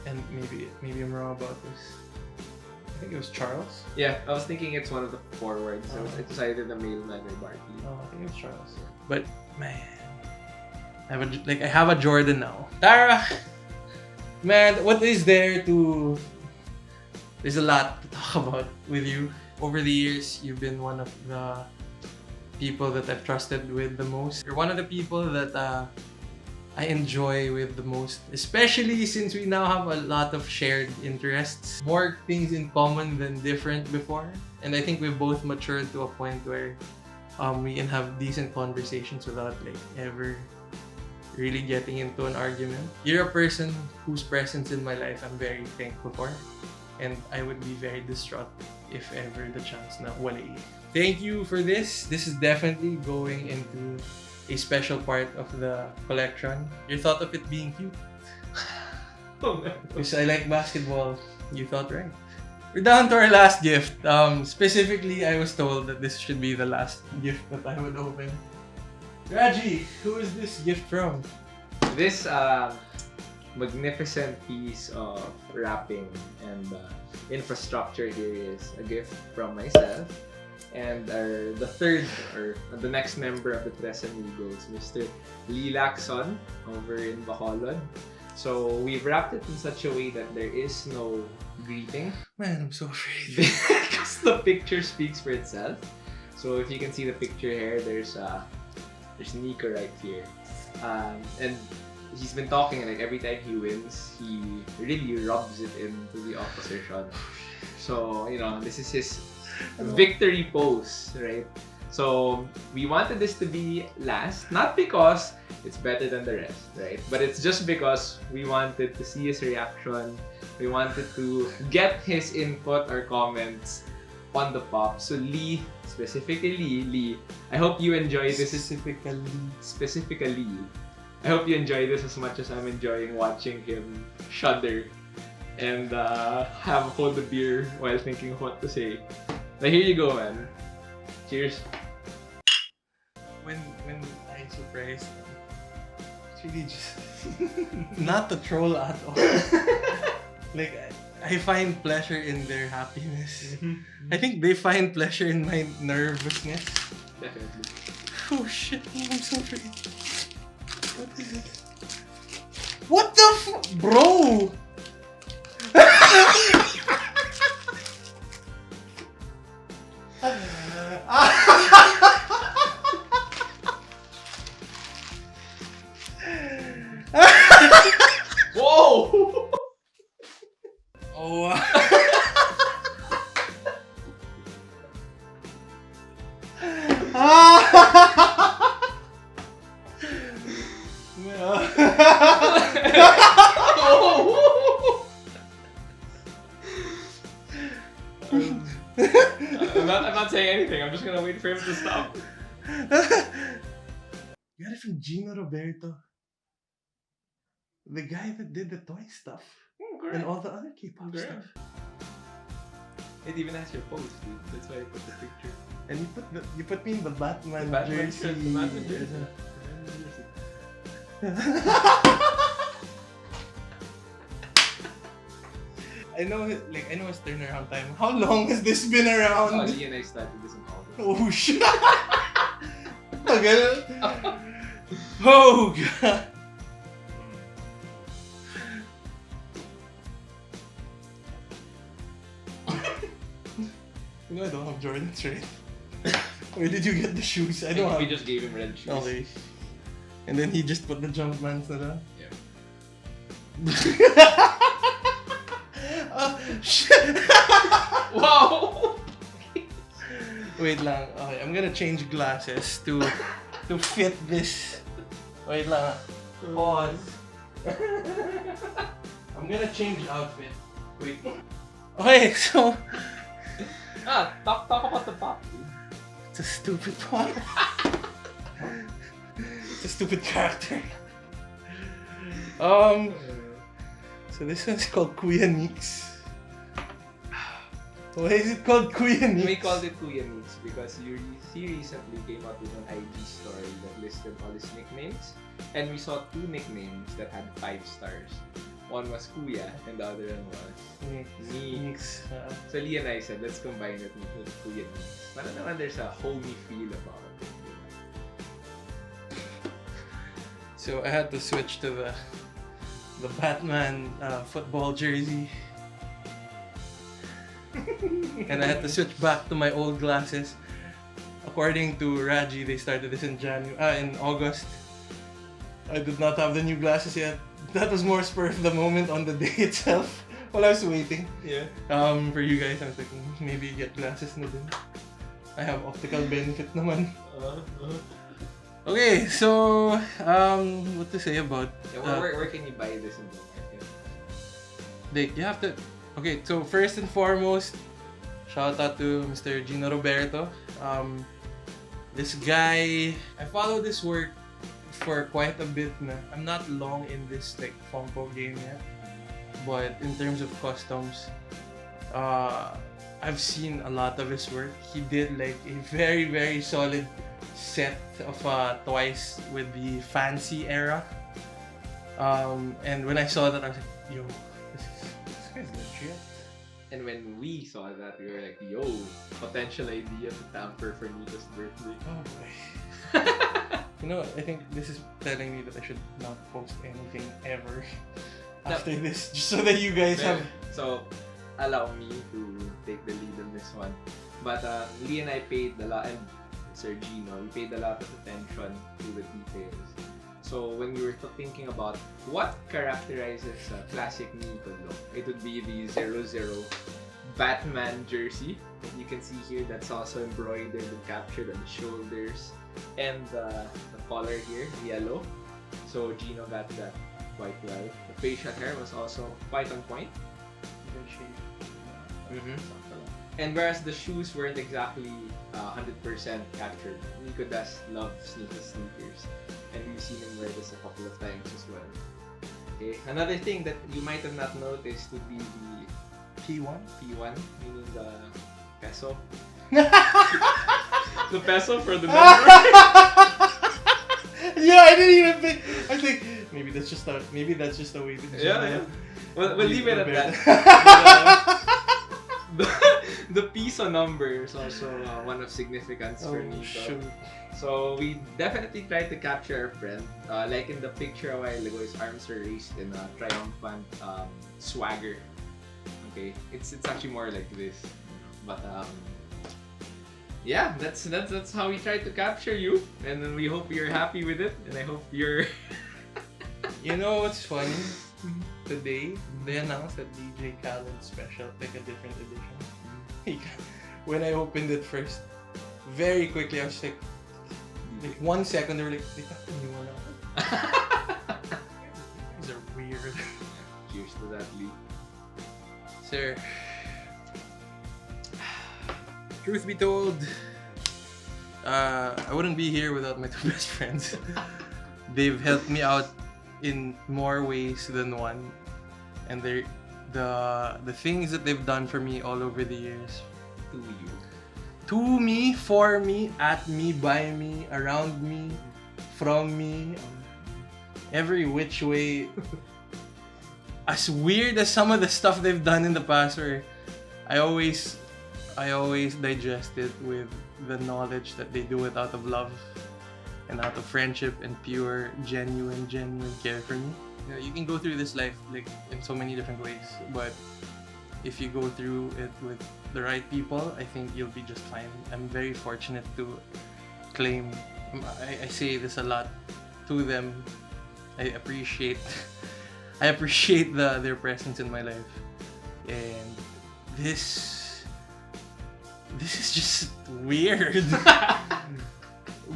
and maybe I'm wrong about this, I think it was Charles.
Yeah, I was thinking it's one of the forwards. So it's either the mailman or Barkley.
Oh, I think it was Charles. But man, I have a Jordan now. Tara, man, what is there to? There's a lot to talk about with you. Over the years, you've been one of the people that I've trusted with the most. You're one of the people that I enjoy with the most, especially since we now have a lot of shared interests. More things in common than different before. And I think we've both matured to a point where we can have decent conversations without like ever really getting into an argument. You're a person whose presence in my life I'm very thankful for. And I would be very distraught if ever the chance na wala. Thank you for this. This is definitely going into a special part of the collection. You thought of it being cute. Because I like basketball. You thought right. We're down to our last gift. Specifically, I was told that this should be the last gift that I would open. Rajie, who is this gift from?
This magnificent piece of wrapping and infrastructure here is a gift from myself and the third or the next member of the Tres Amigos, Mr. Lee Lacson over in Bacolod. So we've wrapped it in such a way that there is no greeting.
Man, I'm so afraid.
Because the picture speaks for itself. So if you can see the picture here, there's Nico right here. And he's been talking, like every time he wins, he really rubs it into the opposition. So, you know, this is his victory pose, right? So, we wanted this to be last, not because it's better than the rest, right? But it's just because we wanted to see his reaction. We wanted to get his input or comments on the pop. So Lee, specifically, I hope you enjoy this. Specifically, I hope you enjoy this as much as I'm enjoying watching him shudder and hold the beer while thinking of what to say. Now here you go, man. Cheers.
When I surprise them, it's really just not to troll at all. Like, I find pleasure in their happiness. I think they find pleasure in my nervousness.
Definitely.
Oh shit, I'm so afraid. What is it? What the bro?
Whoa!
Oh.
I'm not saying anything. I'm just gonna wait for him to stop.
You got it from Gino Roberto. The guy that did the toy stuff. And all the other K-pop stuff.
It even has your post, dude. That's why I put the picture.
And you put me in the Batman, jersey.
Shirt, the Batman jersey.
I know his turnaround time. How long has this been around?
Lee and I started this in August.
Oh shit! Tagal. Oh god. You know I don't have Jordans, right? Where did you get the shoes? I don't have.
We just gave him red shoes.
Okay. And then he just put the Jumpmans na lang?
Yeah.
Oh, shit!
Wow!
Wait lang. Okay, I'm gonna change glasses to fit this. Wait lang. Pause. I'm gonna change outfit. Wait. Okay, so...
Talk about the pop, dude.
It's a stupid pop. It's a stupid character. So this one's called Kuya Nix. Why is it called Kuya Nix?
We called it Kuya Nix because he recently came out with an IG story that listed all his nicknames. And we saw 2 nicknames that had 5 stars. One was Kuya and the other one was Nix. So Lee and I said, let's combine it with Kuya Nix. Para naman there's a homey feel about it.
So I had to switch to the Batman football jersey. And I had to switch back to my old glasses. According to Rajie, they started this in August. I did not have the new glasses yet. That was more spur of the moment on the day itself while I was waiting.
Yeah.
For you guys, I was like, maybe get glasses na din. I have optical benefit naman. Okay, so what to say about?
Where can you buy this in the market?
Like, you have to. Okay, so first and foremost, shout out to Mr. Gino Roberto. This guy, I follow this work for quite a bit na. I'm not long in this like Funko game yet, but in terms of customs, I've seen a lot of his work. He did like a very, very solid set of toys with the fancy era. And when I saw that, I was like, yo, this guy's legit.
And when we saw that, we were like, yo, potential idea to tamper for Nito's birthday.
Oh boy. You know, I think this is telling me that I should not post anything ever after this, just so that you guys have...
So, allow me to take the lead on this one. But Lee and I paid a lot, and Sir Gino, we paid a lot of attention to the details. So when we were thinking about what characterizes a classic Nico look, it would be the 00 Batman jersey that you can see here. That's also embroidered and captured on the shoulders, and the collar here, yellow. So Gino got that quite well. The facial hair was also quite on point.
Good shape.
And whereas the shoes weren't exactly 100% captured, Nico does love sneakers, and we've seen him wear this a couple of times as well. Okay, another thing that you might have not noticed would be the
P1?
P1, meaning the peso. The peso for the number.
Yeah, I didn't even think. I think maybe that's just a way to.
Yeah. We'll leave it at that. The piso number is also one of significance for Nico.
Shoot.
So we definitely tried to capture our friend. Like in the picture a while ago, his arms are raised in a triumphant swagger. Okay, it's actually more like this, but yeah, that's how we tried to capture you, and then we hope you're happy with it, and I hope you're.
You know what's funny? Today they announced that DJ Khaled's special, like a different edition. When I opened it first, very quickly I was like 1 second they were like, they got the new one out. These are weird.
Cheers to that, Lee.
Sir, truth be told, I wouldn't be here without my two best friends. They've helped me out in more ways than one, and the things that they've done for me all over the years. To me, for me, at me, by me, around me, from me, every which way. As weird as some of the stuff they've done in the past, where I always digest it with the knowledge that they do it out of love and out of friendship and pure, genuine care for me. You know, you can go through this life like in so many different ways, but if you go through it with the right people, I think you'll be just fine. I'm very fortunate to claim. I say this a lot to them. I appreciate their presence in my life, and this is just weird,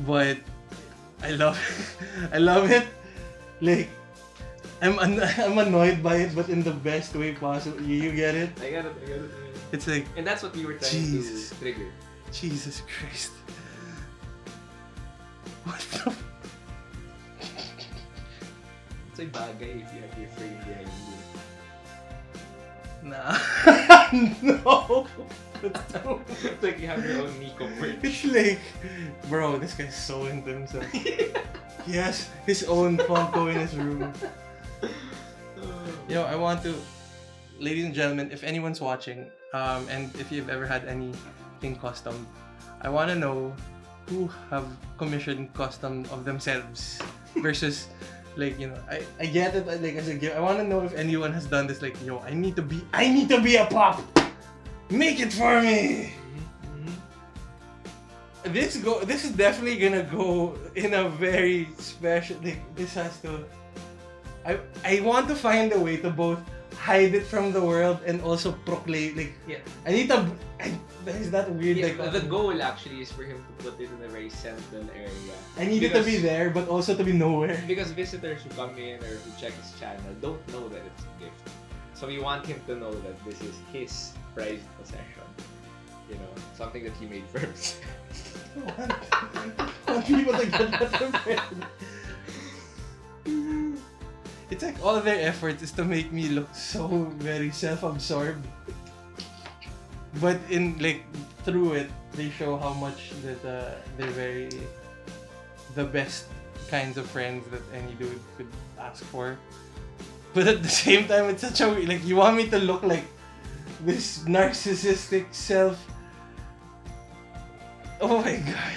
but I love it. Like I'm annoyed by it, but in the best way possible. You get it?
I get it.
It's like,
and that's what we were trying to trigger.
Jesus Christ. What the?
It's a bagay if you have your frame behind you.
Nah. No.
It's like you have your own Nico merch.
It's like, bro, this guy's so into himself. He has his own Funko in his room. You know, I want to, ladies and gentlemen, if anyone's watching, and if you've ever had anything custom, I want to know who have commissioned custom of themselves versus, like, you know, I get it, like, as a gift. I want to know if anyone has done this, like, yo, I need to be a pop. Make it for me. This is definitely gonna go in a very special, like, this has to, I want to find a way to both hide it from the world and also proclaim, like,
yeah.
Is that weird?
Yeah,
like,
the goal actually is for him to put it in a very central area.
I need it to be there, but also to be nowhere.
Because visitors who come in or who check his channel don't know that it's a gift. So we want him to know that this is his prized possession. You know, something that he made for himself.
I want people to get that from him. It's like all their efforts is to make me look so very self-absorbed. But in, like, through it, they show how much that they're the best kinds of friends that any dude could ask for. But at the same time, it's such a, like, you want me to look like this narcissistic self. Oh my god.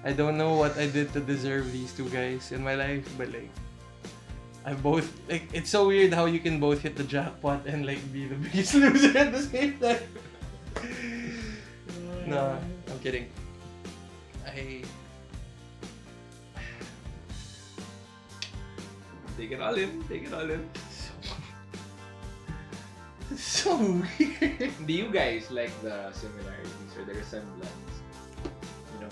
I don't know what I did to deserve these two guys in my life, but, like, I both, like, it's so weird how you can both hit the jackpot and, like, be the biggest loser at the same time. No, I'm kidding.
Take it all in. Take it all in.
So weird.
Do you guys like the similarities or the resemblance? You know?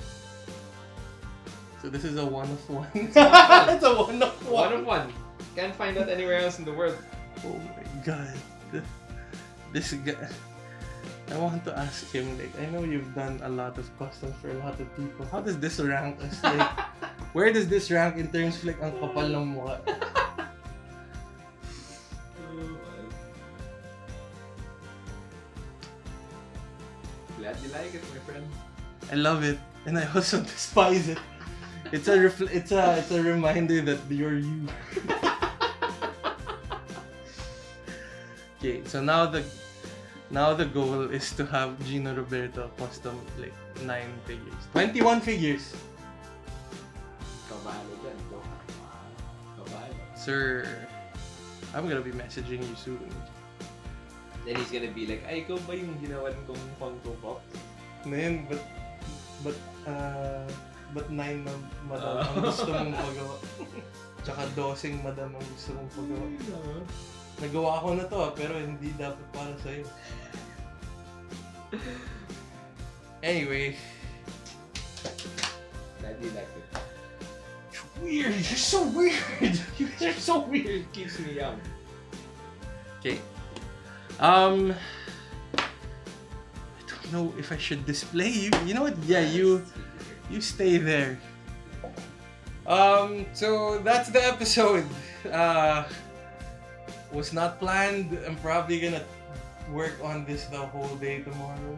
So this is a one of one.
It's one.
It's a one of one.
One of one. Can't find that anywhere else in the world.
Oh my god. This guy. I want to ask him, like, I know you've done a lot of customs for a lot of people. How does this rank us? Like, where does this rank in terms of like ang kapal ng mukha?
Glad you like it, my friend.
I love it, and I also despise it. It's a reminder that you're you. Okay, so now the goal is to have Gino Roberto custom like 9 figures. 21 figures!
Kabalo dyan, bro. Kabalo.
Sir, I'm gonna be messaging you soon.
Then he's gonna be like, ay, ikaw ba yung ginawan kong Funko Pops?
Ngayon, but 9 na madam ang gusto mong pagawa. Tsaka 12 madam ang gusto mong pagawa. Nagawa ko na to pero hindi dapat para sa'yo. Anyway.
Glad you like it.
You're weird! You're so weird! You're so weird!
It keeps me young.
Okay. I don't know if I should display you. You know what? Yeah, you stay there. So that's the episode. Was not planned. I'm probably gonna work on this the whole day tomorrow.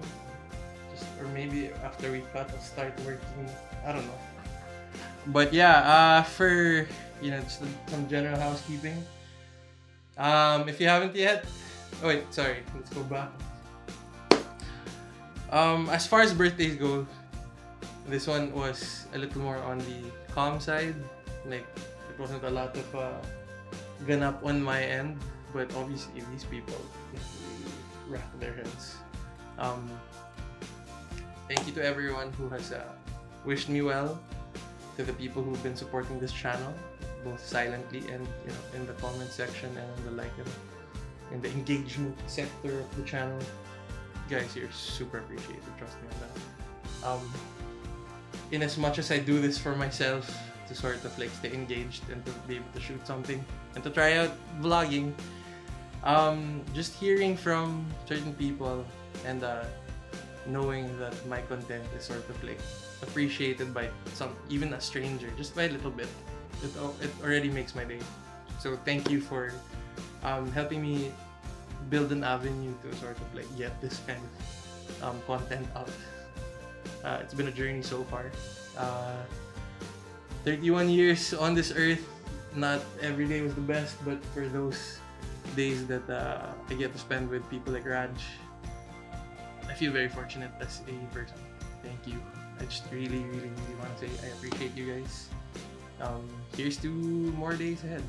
Or maybe after we cut, I'll start working. I don't know. But yeah, for just some general housekeeping. If you haven't yet. Oh wait, sorry. Let's go back. As far as birthdays go, this one was a little more on the calm side. Like, it wasn't a lot of ganap on my end, but obviously these people rack their heads. Thank you to everyone who has wished me well, to the people who've been supporting this channel, both silently and in the comment section and in the in the engagement sector of the channel. Guys, you're super appreciated, trust me on that. In as much as I do this for myself to sort of like stay engaged and to be able to shoot something and to try out vlogging, just hearing from certain people and knowing that my content is sort of like appreciated by even a stranger, just by a little bit, it already makes my day. So thank you for helping me build an avenue to sort of like get this kind of content out. It's been a journey so far. 31 years on this earth, not every day was the best, but for those days that I get to spend with people like Raj, I feel very fortunate as a person. Thank you. I just really, really, really want to say I appreciate you guys. Here's to more days ahead.